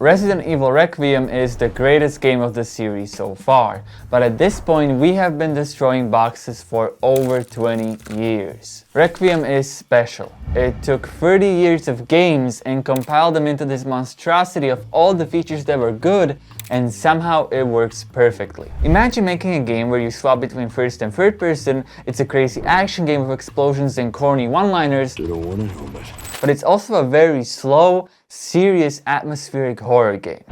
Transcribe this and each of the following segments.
Resident Evil Requiem is the greatest game of the series so far, but at this point we have been destroying boxes for over 20 years. Requiem is special. It took 30 years of games and compiled them into this monstrosity of all the features that were good, and somehow it works perfectly. Imagine making a game where you swap between first and third person. It's a crazy action game with explosions and corny one-liners. You don't want to know, But it's also a very slow, serious, atmospheric horror game.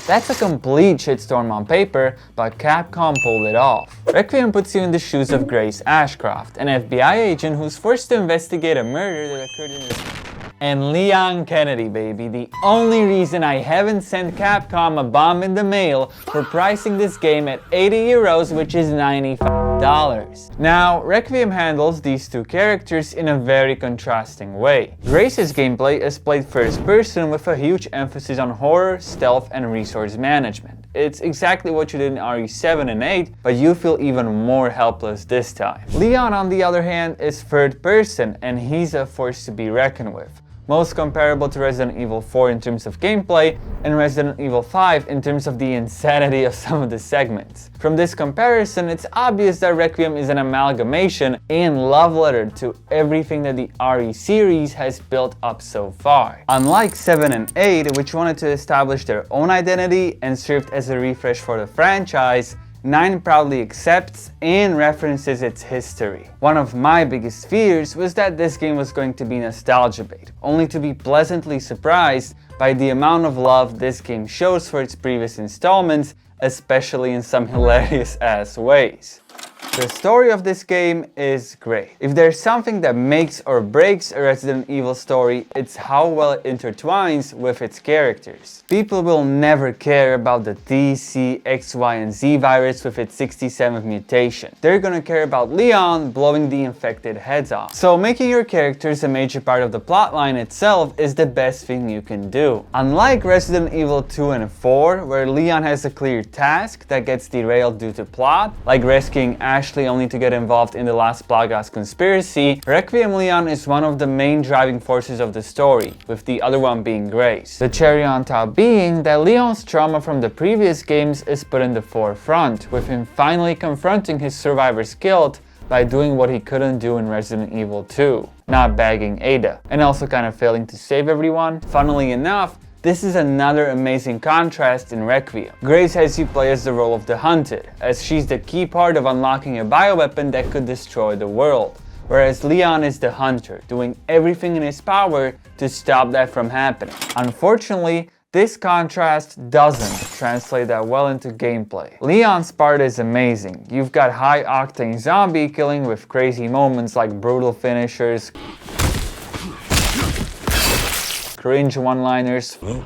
That's a complete shitstorm on paper, but Capcom pulled it off. Requiem puts you in the shoes of Grace Ashcroft, an FBI agent who's forced to investigate a murder that occurred in the... And Leon Kennedy, baby, the only reason I haven't sent Capcom a bomb in the mail for pricing this game at 80 euros, which is $95. Now, Requiem handles these two characters in a very contrasting way. Grace's gameplay is played first person with a huge emphasis on horror, stealth, and resource management. It's exactly what you did in RE7 and 8, but you feel even more helpless this time. Leon, on the other hand, is third person, and he's a force to be reckoned with. Most comparable to Resident Evil 4 in terms of gameplay, and Resident Evil 5 in terms of the insanity of some of the segments. From this comparison, it's obvious that Requiem is an amalgamation and love letter to everything that the RE series has built up so far. Unlike 7 and 8, which wanted to establish their own identity and served as a refresh for the franchise, 9 proudly accepts and references its history. One of my biggest fears was that this game was going to be nostalgia bait, only to be pleasantly surprised by the amount of love this game shows for its previous installments, especially in some hilarious ass ways. The story of this game is great. If there's something that makes or breaks a Resident Evil story, it's how well it intertwines with its characters. People will never care about the T, C, X, Y, and Z virus with its 67th mutation. They're gonna care about Leon blowing the infected heads off. So making your characters a major part of the plotline itself is the best thing you can do. Unlike Resident Evil 2 and 4, where Leon has a clear task that gets derailed due to plot, like rescuing Ashley only to get involved in the Las Plagas conspiracy, Requiem Leon is one of the main driving forces of the story, with the other one being Grace. The cherry on top being that Leon's trauma from the previous games is put in the forefront, with him finally confronting his survivor's guilt by doing what he couldn't do in Resident Evil 2, not bagging Ada, and also kind of failing to save everyone. Funnily enough, this is another amazing contrast in Requiem. Grace has you play as the role of the hunted, as she's the key part of unlocking a bioweapon that could destroy the world, whereas Leon is the hunter, doing everything in his power to stop that from happening. Unfortunately, this contrast doesn't translate that well into gameplay. Leon's part is amazing. You've got high-octane zombie killing with crazy moments like brutal finishers, cringe one-liners, well,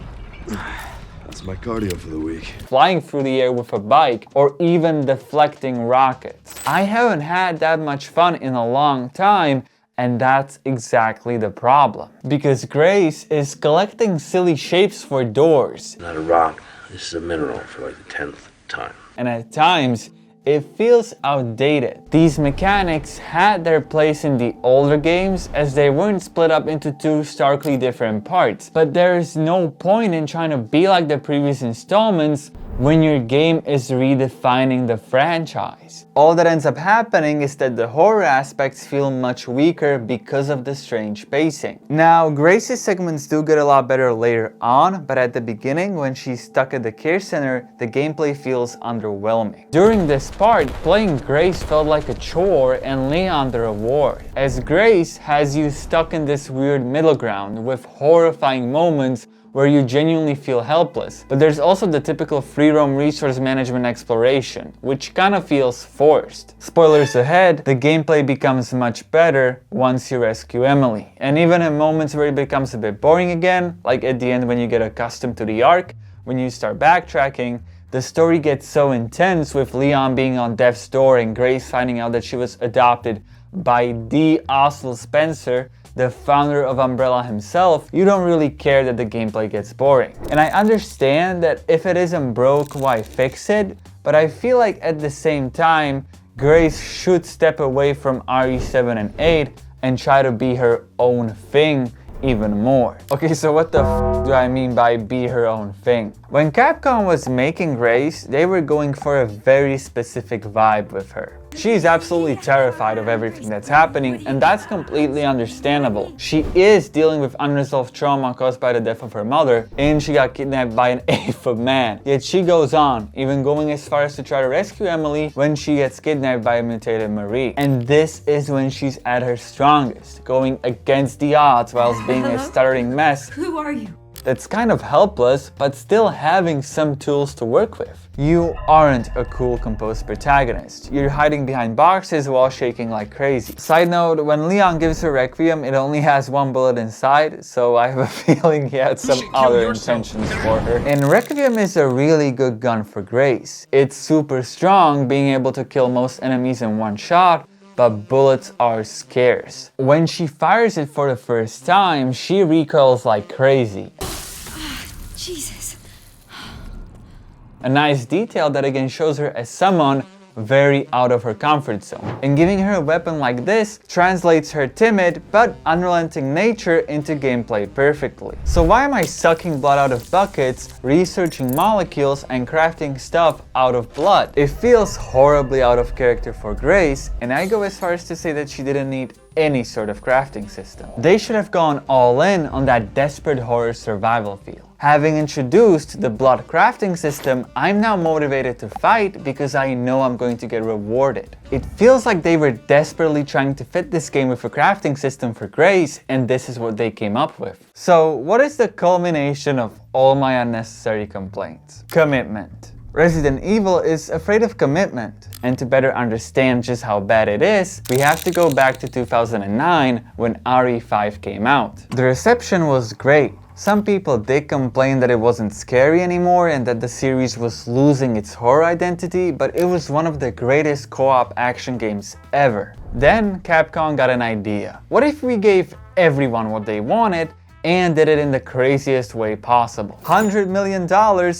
that's my cardio for the week. Flying through the air with a bike, or even deflecting rockets. I haven't had that much fun in a long time, and that's exactly the problem. Because Grace is collecting silly shapes for doors. Not a rock, this is a mineral for like the 10th time. And at times, it feels outdated. These mechanics had their place in the older games as they weren't split up into two starkly different parts. But there is no point in trying to be like the previous installments when your game is redefining the franchise. All that ends up happening is that the horror aspects feel much weaker because of the strange pacing. Now, Grace's segments do get a lot better later on, but at the beginning, when she's stuck at the care center, the gameplay feels underwhelming. During this part, playing Grace felt like a chore and Leon the reward, as Grace has you stuck in this weird middle ground with horrifying moments where you genuinely feel helpless. But there's also the typical free roam resource management exploration, which kind of feels forced. Spoilers ahead, the gameplay becomes much better once you rescue Emily. And even in moments where it becomes a bit boring again, like at the end when you get accustomed to the arc, when you start backtracking, the story gets so intense with Leon being on death's door and Grace finding out that she was adopted by the Oswald Spencer, the founder of Umbrella himself, you don't really care that the gameplay gets boring. And I understand that if it isn't broke, why fix it? But I feel like at the same time, Grace should step away from RE7 and 8 and try to be her own thing even more. Okay, so what the do I mean by be her own thing? When Capcom was making Grace, they were going for a very specific vibe with her. She's absolutely terrified of everything that's happening, and that's completely understandable. She is dealing with unresolved trauma caused by the death of her mother, and she got kidnapped by an eighth of man. Yet she goes on, even going as far as to try to rescue Emily when she gets kidnapped by a mutated Marie. And this is when she's at her strongest, going against the odds whilst being a stuttering mess. Who are you? That's kind of helpless, but still having some tools to work with. You aren't a cool, composed protagonist. You're hiding behind boxes while shaking like crazy. Side note, when Leon gives her Requiem, it only has one bullet inside, so I have a feeling he had some other intentions for her. And Requiem is a really good gun for Grace. It's super strong, being able to kill most enemies in one shot, but bullets are scarce. When she fires it for the first time, she recoils like crazy. Jesus. A nice detail that again shows her as someone very out of her comfort zone. And giving her a weapon like this translates her timid but unrelenting nature into gameplay perfectly. So why am I sucking blood out of buckets, researching molecules, and crafting stuff out of blood? It feels horribly out of character for Grace, and I go as far as to say that she didn't need any sort of crafting system. They should have gone all in on that desperate horror survival feel. Having introduced the blood crafting system, I'm now motivated to fight because I know I'm going to get rewarded. It feels like they were desperately trying to fit this game with a crafting system for Grace, and this is what they came up with. So what is the culmination of all my unnecessary complaints? Commitment. Resident Evil is afraid of commitment, and to better understand just how bad it is, we have to go back to 2009 when RE5 came out. The reception was great. Some people did complain that it wasn't scary anymore and that the series was losing its horror identity, but it was one of the greatest co-op action games ever. Then Capcom got an idea. What if we gave everyone what they wanted and did it in the craziest way possible? $100 million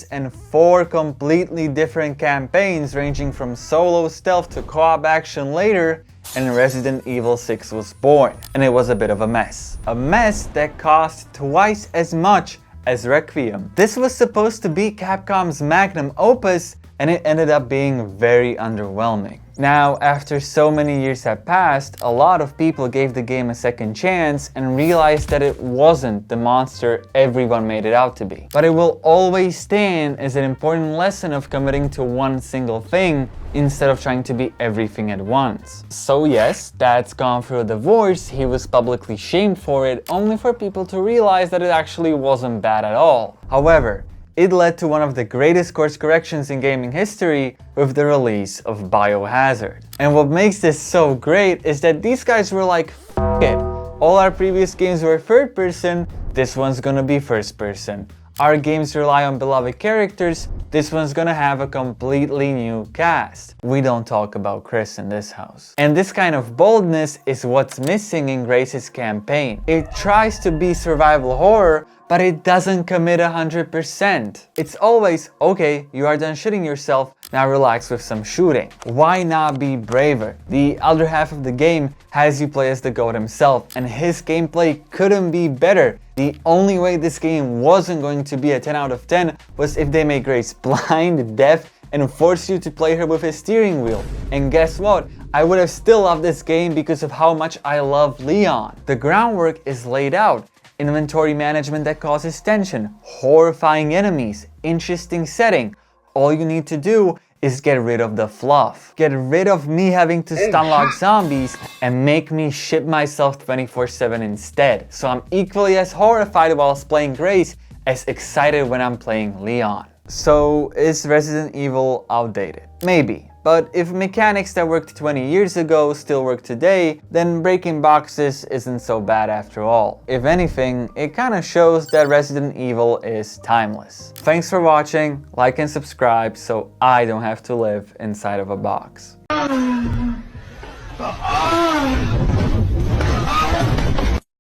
and 4 completely different campaigns ranging from solo stealth to co-op action later, and Resident Evil 6 was born. And it was a bit of a mess. A mess that cost twice as much as Requiem. This was supposed to be Capcom's magnum opus, and it ended up being very underwhelming. Now, after so many years had passed, a lot of people gave the game a second chance and realized that it wasn't the monster everyone made it out to be. But it will always stand as an important lesson of committing to one single thing instead of trying to be everything at once. So yes, Dad's gone through a divorce, he was publicly shamed for it, only for people to realize that it actually wasn't bad at all. However, it led to one of the greatest course corrections in gaming history with the release of Biohazard. And what makes this so great is that these guys were like, F it, all our previous games were third person, this one's gonna be first person. Our games rely on beloved characters, this one's gonna have a completely new cast. We don't talk about Chris in this house. And this kind of boldness is what's missing in Grace's campaign. It tries to be survival horror, but it doesn't commit 100%. It's always, okay, you are done shooting yourself, now relax with some shooting. Why not be braver? The other half of the game has you play as the GOAT himself, and his gameplay couldn't be better. The only way this game wasn't going to be a 10 out of 10 was if they made Grace blind, deaf, and forced you to play her with a steering wheel. And guess what? I would have still loved this game because of how much I love Leon. The groundwork is laid out. Inventory management that causes tension, horrifying enemies, interesting setting. All you need to do is get rid of the fluff. Get rid of me having to stunlock zombies and make me shit myself 24/7 instead. So I'm equally as horrified whilst playing Grace as excited when I'm playing Leon. So is Resident Evil outdated? Maybe. But if mechanics that worked 20 years ago still work today, then breaking boxes isn't so bad after all. If anything, it kinda shows that Resident Evil is timeless. Thanks for watching, like and subscribe so I don't have to live inside of a box.